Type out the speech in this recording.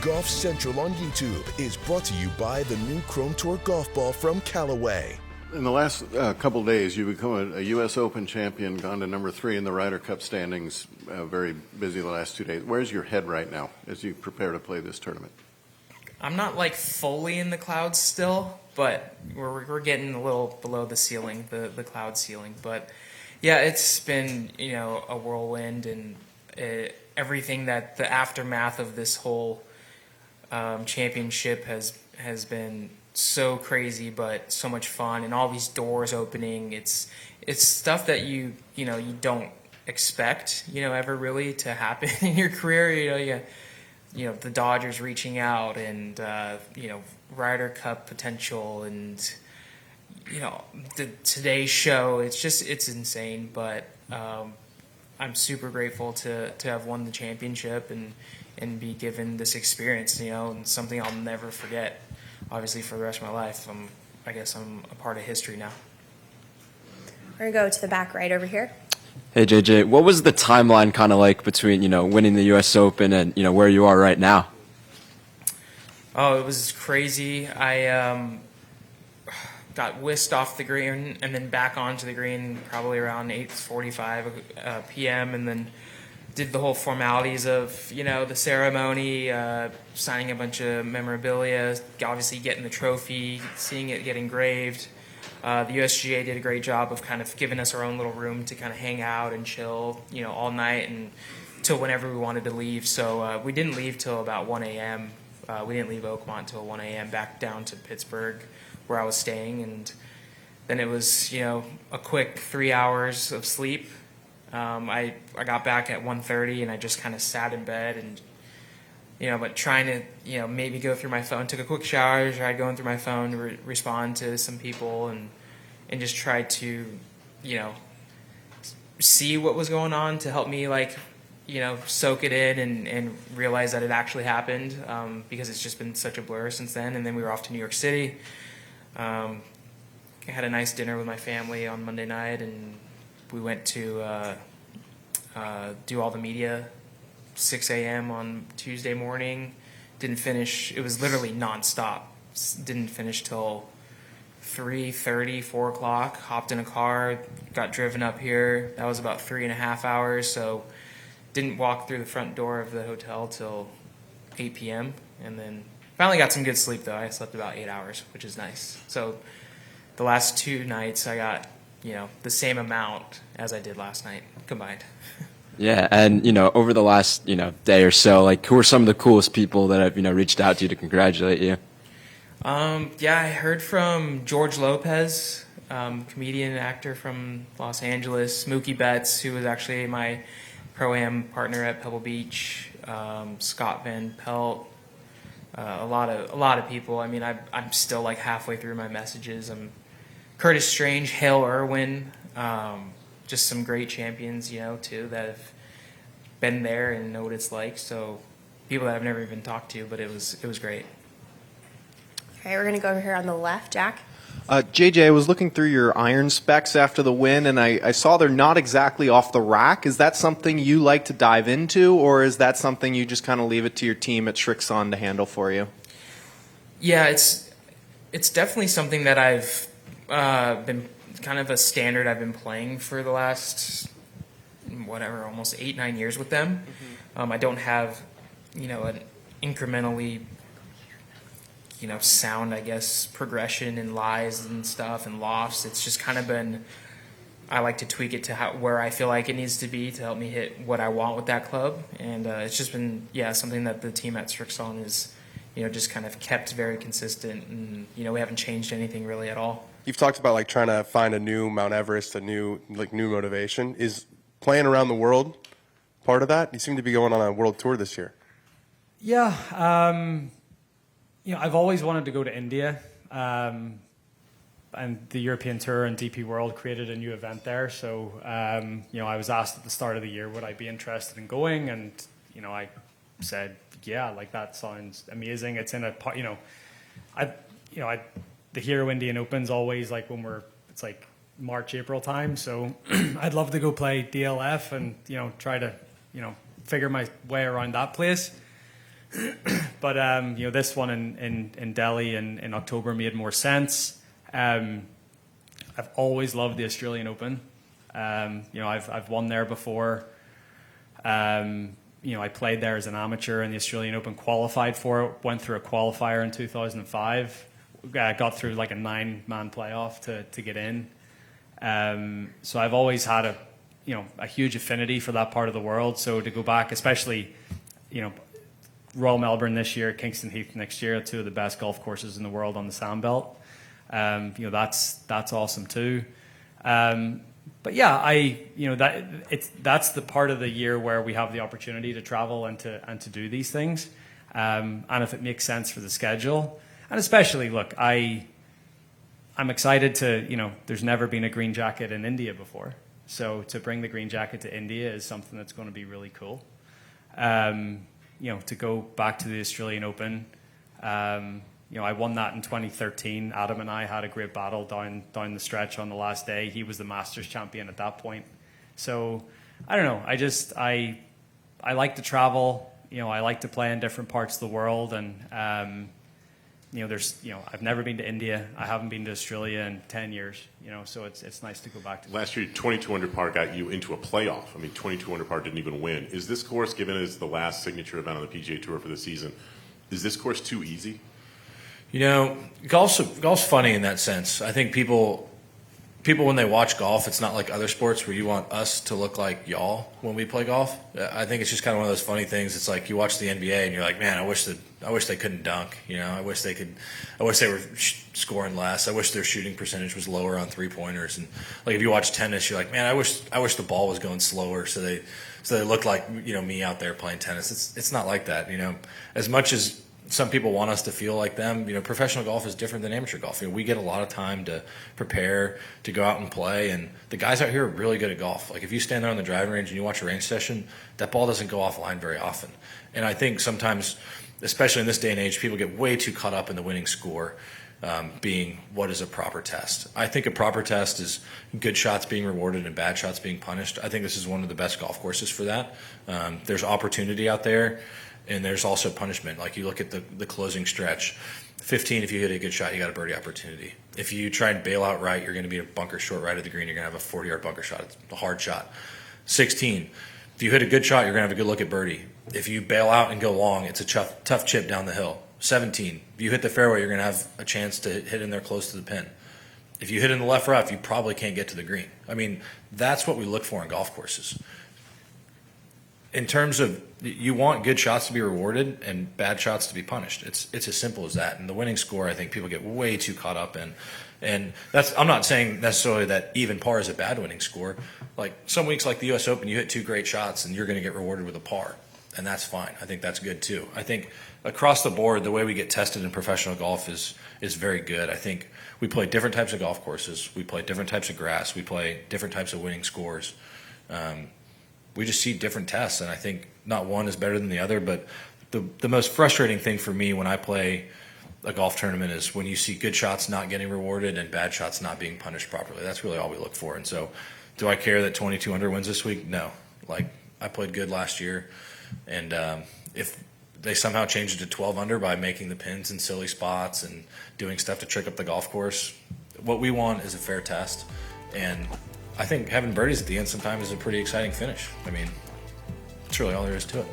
Golf Central on YouTube is brought to you by the new Chrome Tour golf ball from Callaway. In the last couple of days, you become a U.S. Open champion, gone to number 3 in the Ryder Cup standings, very busy the last 2 days. Where's your head right now as you prepare to play this tournament? I'm not like fully in the clouds still, but we're getting a little below the ceiling, the cloud ceiling. But yeah, it's been, you know, a whirlwind, and everything that the aftermath of this whole championship has been so crazy, but so much fun, and all these doors opening. It's stuff that you don't expect, ever really to happen in your career. You know, the Dodgers reaching out, and Ryder Cup potential, and the Today Show. It's insane, but I'm super grateful to have won the championship and be given this experience, and something I'll never forget, obviously, for the rest of my life. I guess I'm a part of history now. We're going to go to the back right over here. Hey, JJ, what was the timeline kind of like between, winning the U.S. Open and, where you are right now? Oh, it was crazy. I got whisked off the green and then back onto the green probably around 8:45 p.m. and then did the whole formalities of, the ceremony, signing a bunch of memorabilia, obviously getting the trophy, seeing it get engraved. The USGA did a great job of kind of giving us our own little room to kind of hang out and chill, all night and till whenever we wanted to leave. So we didn't leave till about 1 a.m. We didn't leave Oakmont till 1 a.m. back down to Pittsburgh where I was staying. And then it was, a quick 3 hours of sleep. I got back at 1:30 and I just kind of sat in bed and, but trying to, maybe go through my phone, took a quick shower, tried going through my phone to respond to some people and just tried to, see what was going on to help me, soak it in and realize that it actually happened, because it's just been such a blur since then. And then we were off to New York City. I had a nice dinner with my family on Monday night, and we went to do all the media 6 a.m. on Tuesday morning. Didn't finish. It was literally nonstop. Didn't finish till 3:30, 4 o'clock. Hopped in a car, got driven up here. That was about 3.5 hours. So didn't walk through the front door of the hotel till 8 p.m. And then finally got some good sleep, though. I slept about 8 hours, which is nice. So the last 2 nights I got, the same amount as I did last night combined. Yeah, and, over the last, day or so, who are some of the coolest people that have, reached out to you to congratulate you? Yeah, I heard from George Lopez, comedian and actor from Los Angeles, Mookie Betts, who was actually my Pro-Am partner at Pebble Beach, Scott Van Pelt, a lot of people. I mean, I'm still halfway through my messages. Curtis Strange, Hale Irwin, just some great champions, too, that have been there and know what it's like. So people that I've never even talked to, but it was great. All right, we're going to go over here on the left. Jack? JJ, I was looking through your iron specs after the win, and I saw they're not exactly off the rack. Is that something you like to dive into, or is that something you just kind of leave it to your team at Srixon to handle for you? Yeah, it's definitely something that I've been kind of a standard I've been playing for the last, almost 8-9 years with them. Mm-hmm. I don't have, an incrementally, sound, I guess, progression and lies and stuff and lofts. It's just kind of been, I like to tweak it to where I feel like it needs to be to help me hit what I want with that club. And it's just been, something that the team at Srixon is, just kind of kept very consistent. And, we haven't changed anything really at all. You've talked about trying to find a new Mount Everest, a new new motivation. Is playing around the world part of that? You seem to be going on a world tour this year. Yeah, I've always wanted to go to India, and the European Tour and DP World created a new event there. So I was asked at the start of the year would I be interested in going, and I said that sounds amazing. It's in the Hero Indian Open's always it's March, April time. So I'd love to go play DLF and, try to, figure my way around that place. But this one in Delhi in October made more sense. I've always loved the Australian Open. I've won there before. I played there as an amateur in the Australian Open, qualified for it, went through a qualifier in 2005, got through like a 9-man playoff to get in. So I've always had a huge affinity for that part of the world. So to go back, especially, Royal Melbourne this year, Kingston Heath next year, 2 of the best golf courses in the world on the Sandbelt. That's awesome too. But yeah, that's the part of the year where we have the opportunity to travel and to do these things. And if it makes sense for the schedule, and especially, look, I'm excited to, there's never been a green jacket in India before. So to bring the green jacket to India is something that's going to be really cool. To go back to the Australian Open, I won that in 2013. Adam and I had a great battle down the stretch on the last day. He was the Masters champion at that point. So I don't know. I like to travel. I like to play in different parts of the world, and I've never been to India. I haven't been to Australia in 10 years. So it's nice to go back to. Last year, 22 under par got you into a playoff. I mean, 22 under par didn't even win. Is this course, given as the last signature event on the PGA Tour for the season, is this course too easy? Golf's funny in that sense. I think people when they watch golf, it's not like other sports where you want us to look like y'all when we play golf. I think it's just kind of one of those funny things. It's like you watch the NBA and you're like, man, I wish they couldn't dunk. I wish they were scoring less. I wish their shooting percentage was lower on 3-pointers. And like if you watch tennis, you're like, man, I wish the ball was going slower so they look like me out there playing tennis. It's not like that. As much as some people want us to feel like them. Professional golf is different than amateur golf. We get a lot of time to prepare, to go out and play, and the guys out here are really good at golf. Like if you stand there on the driving range and you watch a range session, that ball doesn't go offline very often. And I think sometimes, especially in this day and age, people get way too caught up in the winning score being what is a proper test. I think a proper test is good shots being rewarded and bad shots being punished. I think this is one of the best golf courses for that. There's opportunity out there. And there's also punishment. Like you look at the closing stretch. 15, if you hit a good shot, you got a birdie opportunity. If you try and bail out right, you're going to be a bunker short right of the green. You're going to have a 40-yard bunker shot. It's a hard shot. 16, if you hit a good shot, you're going to have a good look at birdie. If you bail out and go long, it's a tough chip down the hill. 17, if you hit the fairway, you're going to have a chance to hit in there close to the pin. If you hit in the left rough, you probably can't get to the green. I mean, that's what we look for in golf courses. In terms of you want good shots to be rewarded and bad shots to be punished. It's as simple as that. And the winning score, I think people get way too caught up in. And I'm not saying necessarily that even par is a bad winning score. Like some weeks like the U.S. Open, you hit 2 great shots and you're going to get rewarded with a par. And that's fine. I think that's good too. I think across the board, the way we get tested in professional golf is very good. I think we play different types of golf courses. We play different types of grass. We play different types of winning scores. We just see different tests, and I think not one is better than the other. But the most frustrating thing for me when I play a golf tournament is when you see good shots not getting rewarded and bad shots not being punished properly. That's really all we look for. And so do I care that 22 under wins this week? No. Like, I played good last year, and if they somehow change it to 12 under by making the pins in silly spots and doing stuff to trick up the golf course, what we want is a fair test. And I think having birdies at the end sometimes is a pretty exciting finish. I mean, that's really all there is to it.